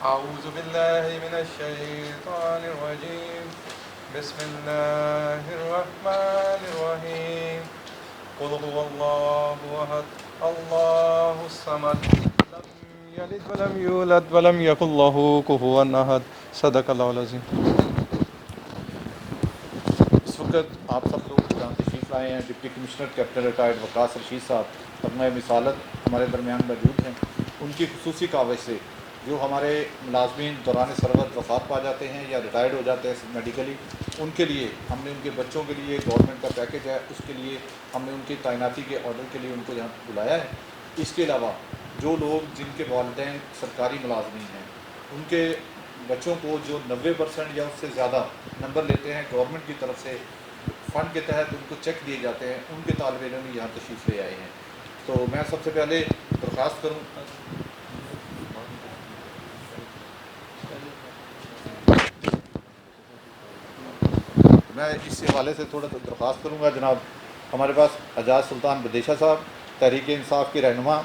أعوذ بالله من الشيطان الرجيم بسم الله الرحمن الرحيم قل هو الله أحد الله الصمد لم يلد ولم يولد ولم يكن له كفوا أحد صدق الله العظيم. اس وقت آپ سب لوگ جہاں تشریف لائے ہیں ڈپٹی کمشنر کیپٹن ریٹائرڈ وقاص رشید صاحب تمغہ مثالت ہمارے درمیان موجود ہیں. ان کی خصوصی کاوش سے جو ہمارے ملازمین دوران سرحد وفات پا جاتے ہیں یا ریٹائرڈ ہو جاتے ہیں میڈیکلی، ان کے لیے ہم نے ان کے بچوں کے لیے گورنمنٹ کا پیکیج ہے، اس کے لیے ہم نے ان کی تعیناتی کے آرڈر کے لیے ان کو یہاں بلایا ہے. اس کے علاوہ جو لوگ جن کے والدین سرکاری ملازمین ہیں، ان کے بچوں کو جو 90% یا اس سے زیادہ نمبر لیتے ہیں، گورنمنٹ کی طرف سے فنڈ کے تحت ان کو چیک دیے جاتے ہیں، ان کے طالب علم یہاں تشریف لے آئے ہیں. تو میں سب سے پہلے درخواست کروں میں اس حوالے سے تھوڑا درخواست کروں گا. جناب ہمارے پاس اعجاز سلطان بدیشہ صاحب تحریک انصاف کے رہنما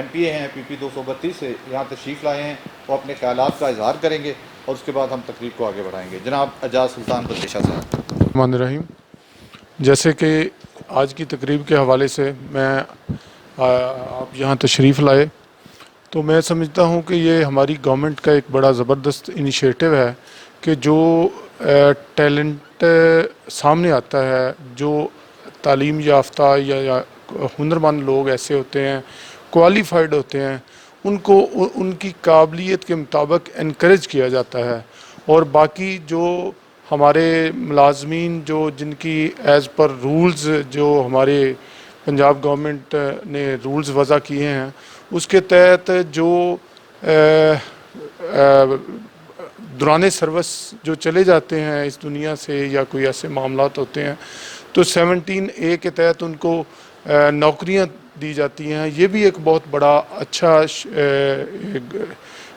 MP ہیں، PP 232 سے یہاں تشریف لائے ہیں. وہ اپنے خیالات کا اظہار کریں گے اور اس کے بعد ہم تقریب کو آگے بڑھائیں گے. جناب اعجاز سلطان بدیشہ صاحب. الرحمن الرحیم. جیسے کہ آج کی تقریب کے حوالے سے آپ یہاں تشریف لائے تو میں سمجھتا ہوں کہ یہ ہماری گورنمنٹ کا ایک بڑا زبردست انیشیٹو ہے کہ جو ٹیلنٹ سامنے آتا ہے، جو تعلیم یافتہ یا ہنرمند لوگ ایسے ہوتے ہیں، کوالیفائڈ ہوتے ہیں، ان کو ان کی قابلیت کے مطابق انکریج کیا جاتا ہے. اور باقی جو ہمارے ملازمین جن کی ایز پر رولز جو ہمارے پنجاب گورنمنٹ نے رولز وضع کیے ہیں، اس کے تحت جو دوران سروس جو چلے جاتے ہیں اس دنیا سے یا کوئی ایسے معاملات ہوتے ہیں تو 17A کے تحت ان کو نوکریاں دی جاتی ہیں. یہ بھی ایک بہت بڑا اچھا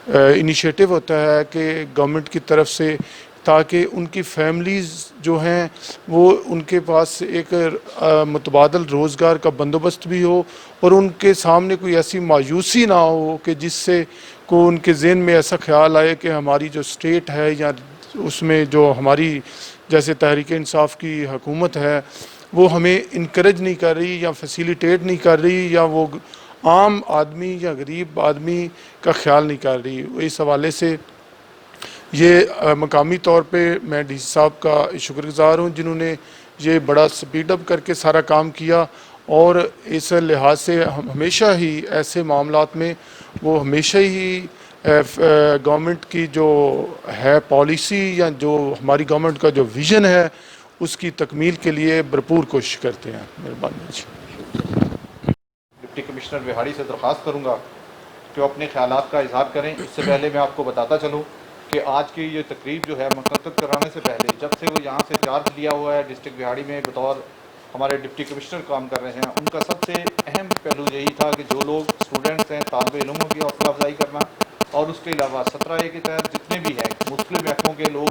انیشیٹو ہوتا ہے کہ گورنمنٹ کی طرف سے، تاکہ ان کی فیملیز جو ہیں وہ ان کے پاس ایک متبادل روزگار کا بندوبست بھی ہو اور ان کے سامنے کوئی ایسی مایوسی نہ ہو کہ جس سے ان کے ذہن میں ایسا خیال آئے کہ ہماری جو اسٹیٹ ہے یا اس میں جو ہماری جیسے تحریک انصاف کی حکومت ہے وہ ہمیں انکریج نہیں کر رہی یا فیسیلیٹیٹ نہیں کر رہی یا وہ عام آدمی یا غریب آدمی کا خیال نہیں کر رہی. اس حوالے سے یہ مقامی طور پہ میں DC صاحب کا شکر گزار ہوں جنہوں نے یہ بڑا سپیڈ اپ کر کے سارا کام کیا. اور اس لحاظ سے ہمیشہ ہی ایسے معاملات میں وہ ہمیشہ ہی گورنمنٹ کی جو ہے پالیسی یا جو ہماری گورنمنٹ کا جو ویژن ہے اس کی تکمیل کے لیے بھرپور کوشش کرتے ہیں. مہربانی. ڈپٹی کمشنر بہاڑی سے درخواست کروں گا کہ وہ اپنے خیالات کا اظہار کریں. اس سے پہلے میں آپ کو بتاتا چلوں کہ آج کی یہ تقریب جو ہے منعقد کرانے سے پہلے جب سے وہ یہاں سے چارج لیا ہوا ہے ڈسٹرکٹ بہاڑی میں بطور ہمارے ڈپٹی کمشنر کام کر رہے ہیں، ان کا سب سے اہم پہلو یہی تھا کہ جو لوگ اسٹوڈنٹس ہیں، طالب علموں کی حوصلہ افزائی کرنا، اور اس کے علاوہ 17A کے تحت جتنے بھی ہیں مختلف محکموں کے لوگ،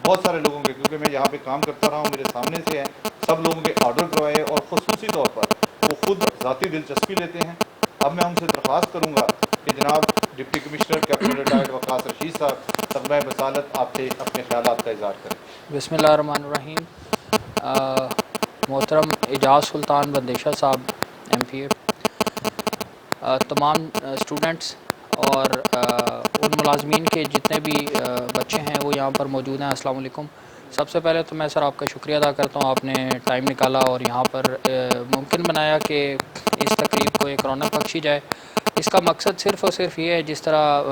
بہت سارے لوگوں کے، کیونکہ میں یہاں پہ کام کرتا رہا ہوں، میرے سامنے سے ہیں، سب لوگوں کے آرڈر کروائے اور خصوصی طور پر وہ خود ذاتی دلچسپی لیتے ہیں. اب میں ان سے درخواست کروں گا کہ جناب ڈپٹی کمشنر کیپٹن ریٹائرڈ وقاص رشید صاحب تمغہ مثالت آپ سے اپنے خیالات کا اظہار کریں. بسم اللہ الرحمن الرحیم. محترم اعجاز سلطان بدیشہ صاحب MPA، تمام اسٹوڈنٹس اور ان ملازمین کے جتنے بھی بچے ہیں وہ یہاں پر موجود ہیں، السلام علیکم. سب سے پہلے تو میں سر آپ کا شکریہ ادا کرتا ہوں، آپ نے ٹائم نکالا اور یہاں پر ممکن بنایا کہ اس تقریب کو ایک رونق بخشی جائے. اس کا مقصد صرف اور صرف یہ ہے، جس طرح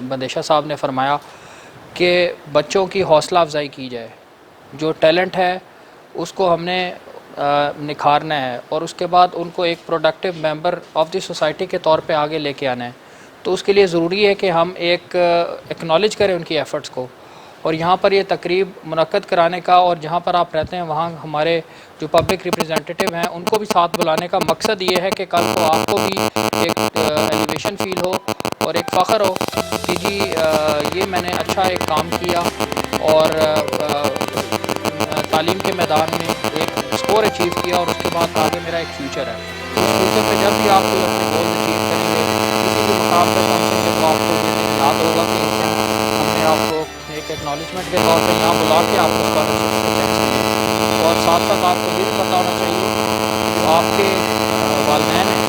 بدیشہ صاحب نے فرمایا، کہ بچوں کی حوصلہ افزائی کی جائے. جو ٹیلنٹ ہے اس کو ہم نے نکھارنا ہے اور اس کے بعد ان کو ایک productive member of the society کے طور پہ آگے لے کے آنا ہے. تو اس کے لیے ضروری ہے کہ ہم ایک ایکنالج کریں ان کی ایفرٹس کو. اور یہاں پر یہ تقریب منعقد کرانے کا اور جہاں پر آپ رہتے ہیں وہاں ہمارے جو پبلک ریپرزینٹیٹیو ہیں ان کو بھی ساتھ بلانے کا مقصد یہ ہے کہ کل کو آپ کو بھی ایک ایلیویشن فیل ہو اور ایک فخر ہو کہ جی یہ میں نے اچھا ایک کام کیا اور تعلیم کے میدان میں ایک اسکور اچیو کیا اور اس کے بعد آگے میرا ایک فیوچر ہے. اس فیوچر میں جب بھی آپ کوئی اپنے گول اچیو کریں گے کسی بھی مقام پہ پہنچیں گے تو آپ کو یہ یاد ہوگا کہ اس دن ایک ایکنالجمنٹ کے طور پہ یہاں بلا کے آپ کو اسکالرشپ کے چیکس ملے، اور ساتھ ساتھ آپ کو یہ بھی پتہ ہونا چاہیے کہ آپ کے والدین ہیں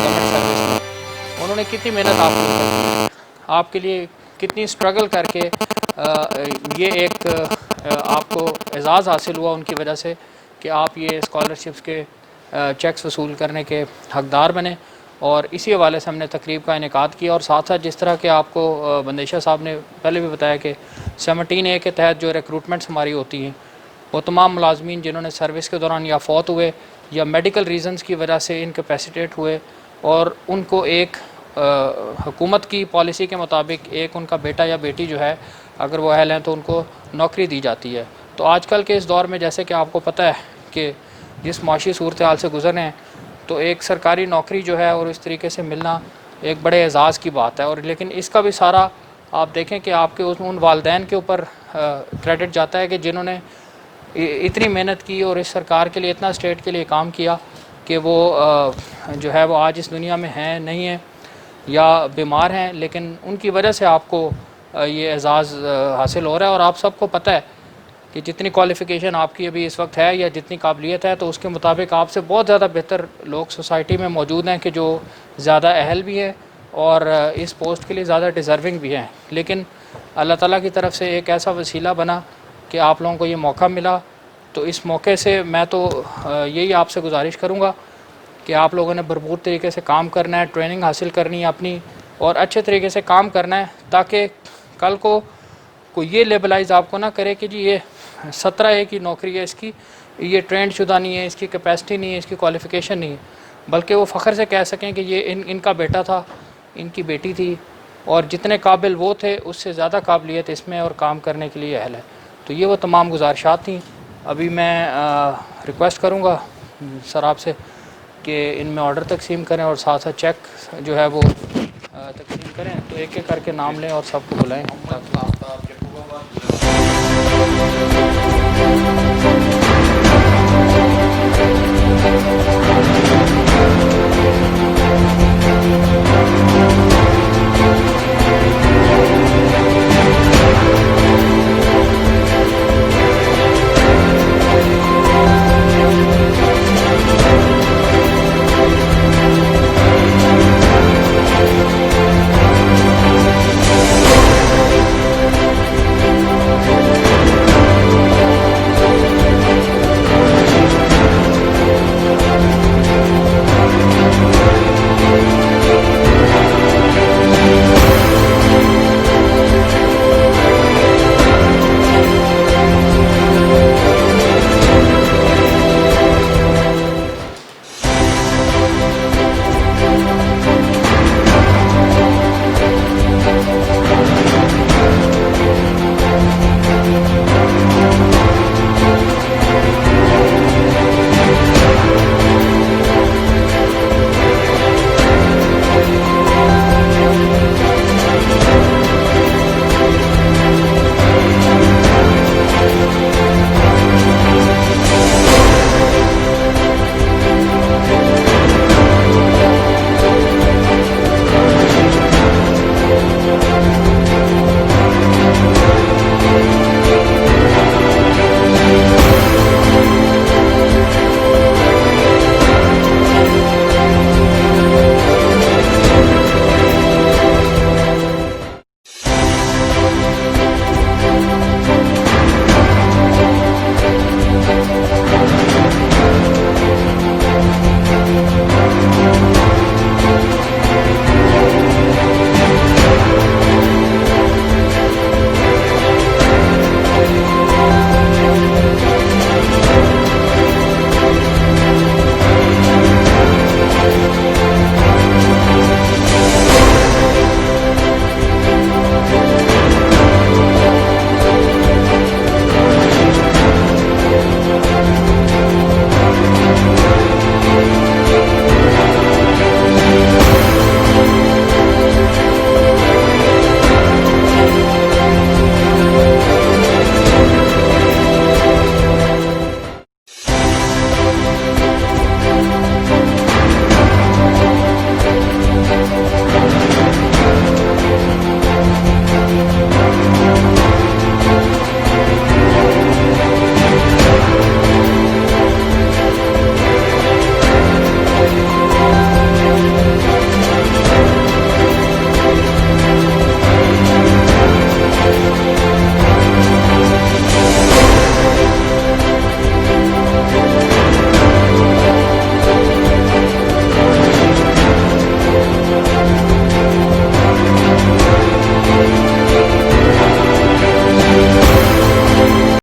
گورنمنٹ سروس میں، انہوں نے کتنی محنت آپ کے اوپر کی ہے، آپ کے لیے کتنی اسٹرگل کر کے یہ ایک آپ کو اعزاز حاصل ہوا ان کی وجہ سے کہ آپ یہ اسکالرشپس کے چیکس وصول کرنے کے حقدار بنے، اور اسی حوالے سے ہم نے تقریب کا انعقاد کیا۔ اور ساتھ ساتھ جس طرح کہ آپ کو بندیشہ صاحب نے پہلے بھی بتایا کہ 17A کے تحت جو ریکروٹمنٹس ہماری ہوتی ہیں، وہ تمام ملازمین جنہوں نے سروس کے دوران یا فوت ہوئے یا میڈیکل ریزنز کی وجہ سے انکیپیسیٹیٹ ہوئے، اور ان کو ایک حکومت کی پالیسی کے مطابق ایک ان کا بیٹا یا بیٹی جو ہے اگر وہ اہل ہیں تو ان کو نوکری دی جاتی ہے۔ تو آج کل کے اس دور میں جیسے کہ آپ کو پتہ ہے کہ جس معاشی صورتحال سے گزر رہے ہیں، تو ایک سرکاری نوکری جو ہے اور اس طریقے سے ملنا ایک بڑے اعزاز کی بات ہے، اور لیکن اس کا بھی سارا آپ دیکھیں کہ آپ کے ان والدین کے اوپر کریڈٹ جاتا ہے کہ جنہوں نے اتنی محنت کی اور اس سرکار کے لیے اتنا اسٹیٹ کے لیے کام کیا کہ وہ جو ہے وہ آج اس دنیا میں ہیں نہیں ہیں یا بیمار ہیں، لیکن ان کی وجہ سے آپ کو یہ اعزاز حاصل ہو رہا ہے۔ اور آپ سب کو پتہ ہے کہ جتنی کوالیفیکیشن آپ کی ابھی اس وقت ہے یا جتنی قابلیت ہے، تو اس کے مطابق آپ سے بہت زیادہ بہتر لوگ سوسائٹی میں موجود ہیں کہ جو زیادہ اہل بھی ہیں اور اس پوسٹ کے لیے زیادہ ڈیزرونگ بھی ہیں، لیکن اللہ تعالیٰ کی طرف سے ایک ایسا وسیلہ بنا کہ آپ لوگوں کو یہ موقع ملا۔ تو اس موقع سے میں تو یہی آپ سے گزارش کروں گا کہ آپ لوگوں نے بھرپور طریقے سے کام کرنا ہے، ٹریننگ حاصل کرنی ہے اپنی، اور اچھے طریقے سے کام کرنا ہے، تاکہ کل کو کوئی یہ لیبلائز آپ کو نہ کرے کہ جی یہ 17A کی نوکری ہے، اس کی یہ ٹرینڈ شدہ نہیں ہے، اس کی کیپیسٹی نہیں ہے، اس کی کوالیفیکیشن نہیں ہے، بلکہ وہ فخر سے کہہ سکیں کہ یہ ان کا بیٹا تھا، ان کی بیٹی تھی، اور جتنے قابل وہ تھے اس سے زیادہ قابلیت اس میں اور کام کرنے کے لیے اہل ہے۔ تو یہ وہ تمام گزارشات تھیں۔ ابھی میں ریکویسٹ کروں گا سر آپ سے کہ ان میں آرڈر تقسیم کریں اور ساتھ ساتھ چیک جو ہے وہ تقسیم کریں، تو ایک ایک کر کے نام لیں اور سب کو بلائیں تاکہ